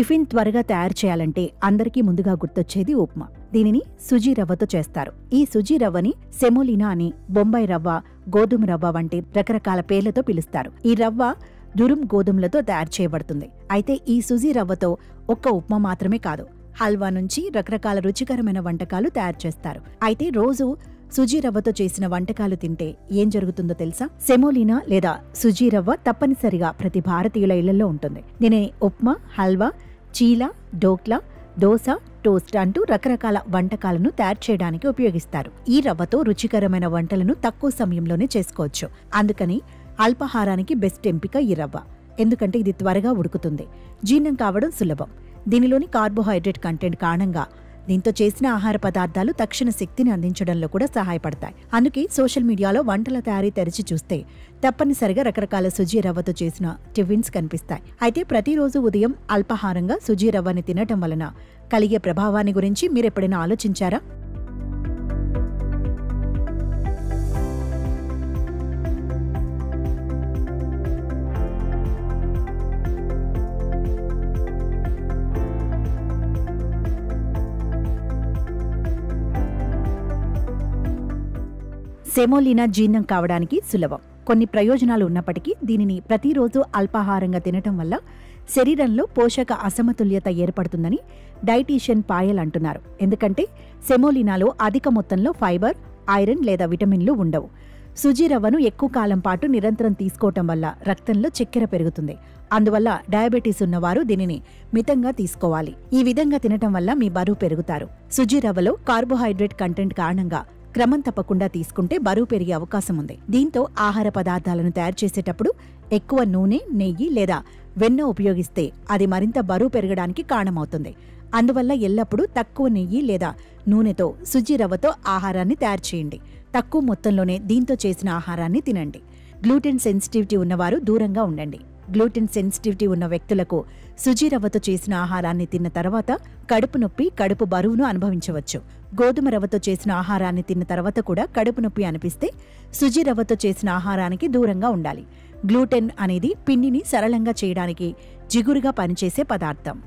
Tiffin త్వరగా తయారు చేయాలంటే అందరికీ ముందుగా గుర్తొచ్చేది ఉప్మా. దీనిని సుజీ రవ్వతో చేస్తారు. ఈ సుజీ రవ్వని సెమోలినా అని, బొంబాయి రవ్వ, గోధుమ రవ్వ వంటి రకరకాల పేర్లతో పిలుస్తారు. ఈ రవ్వ దురుం గోధుమలతో తయారు చేయబడుతుంది. అయితే ఈ సుజీ రవ్వతో ఒక్క ఉప్మా మాత్రమే కాదు, హల్వా నుంచి రకరకాల రుచికరమైన వంటకాలు తయారు చేస్తారు. అయితే రోజు సుజీ రవ్వతో చేసిన వంటకాలు తింటే ఏం జరుగుతుందో తెలుసా? సెమోలినా లేదా సుజీ రవ్వ తప్పనిసరిగా ప్రతి భారతీయుల ఇళ్లలో ఉంటుంది. దీనిని ఉప్మా, హల్వా, చీలా, డోక్లా, దోశ, టోస్ట్ అంటూ రకరకాల వంటకాలను తయారు చేయడానికి ఉపయోగిస్తారు. ఈ రవ్వతో రుచికరమైన వంటలను తక్కువ సమయంలోనే చేసుకోవచ్చు. అందుకని అల్పాహారానికి బెస్ట్ ఎంపిక ఈ రవ్వ. ఎందుకంటే ఇది త్వరగా ఉడుకుతుంది, జీర్ణం కావడం సులభం. దీనిలోని కార్బోహైడ్రేట్ కంటెంట్ కారణంగా దీంతో చేసిన ఆహార పదార్థాలు తక్షణ శక్తిని అందించడంలో కూడా సహాయపడతాయి. అందుకే సోషల్ మీడియాలో వంటల తయారీ తెరిచి చూస్తే తప్పనిసరిగా రకరకాల సుజీ రవ్వతో చేసిన టిఫిన్స్ కనిపిస్తాయి. అయితే ప్రతిరోజు ఉదయం అల్పాహారంగా సుజీ రవ్వని తినటం వలన కలిగే ప్రభావాన్ని గురించి మీరెప్పుడైనా ఆలోచించారా? సెమోలినా జీర్ణం కావడానికి సులభం. కొన్ని ప్రయోజనాలు ఉన్నప్పటికీ దీనిని ప్రతిరోజు అల్పాహారంగా తినటం వల్ల శరీరంలో పోషక అసమతుల్యత ఏర్పడుతుందని డైటీషియన్ పాయల్ అంటున్నారు. ఎందుకంటే సెమోలినాలో అధిక మొత్తంలో ఫైబర్, ఐరన్ లేదా విటమిన్లు ఉండవు. సుజీ రవ్వను ఎక్కువ కాలం పాటు నిరంతరం తీసుకోవటం వల్ల రక్తంలో చక్కెర పెరుగుతుంది. అందువల్ల డయాబెటీస్ ఉన్నవారు దీనిని మితంగా తీసుకోవాలి. ఈ విధంగా తినటం వల్ల మీ బరువు పెరుగుతారు. సుజీ రవ్వలో కార్బోహైడ్రేట్ కంటెంట్ కారణంగా క్రమం తప్పకుండా తీసుకుంటే బరువు పెరిగే అవకాశం ఉంది. దీంతో ఆహార పదార్థాలను తయారు చేసేటప్పుడు ఎక్కువ నూనె, నెయ్యి లేదా వెన్న ఉపయోగిస్తే అది మరింత బరువు పెరగడానికి కారణమవుతుంది. అందువల్ల ఎల్లప్పుడూ తక్కువ నెయ్యి లేదా నూనెతో సుజీ రవ్వతో ఆహారాన్ని తయారు చేయండి. తక్కువ మొత్తంలోనే దీంతో చేసిన ఆహారాన్ని తినండి. గ్లూటెన్ సెన్సిటివిటీ ఉన్నవారు దూరంగా ఉండండి. గ్లూటెన్ సెన్సిటివిటీ ఉన్న వ్యక్తులకు సుజీ రవ్వతో చేసిన ఆహారాన్ని తిన్న తర్వాత కడుపు నొప్పి, కడుపు బరువును అనుభవించవచ్చు. గోధుమ రవ్వతో చేసిన ఆహారాన్ని తిన్న తర్వాత కూడా కడుపు నొప్పి అనిపిస్తే సుజీ రవ్వతో చేసిన ఆహారానికి దూరంగా ఉండాలి. గ్లూటెన్ అనేది పిండిని సరళంగా చేయడానికి జిగురుగా పనిచేసే పదార్థం.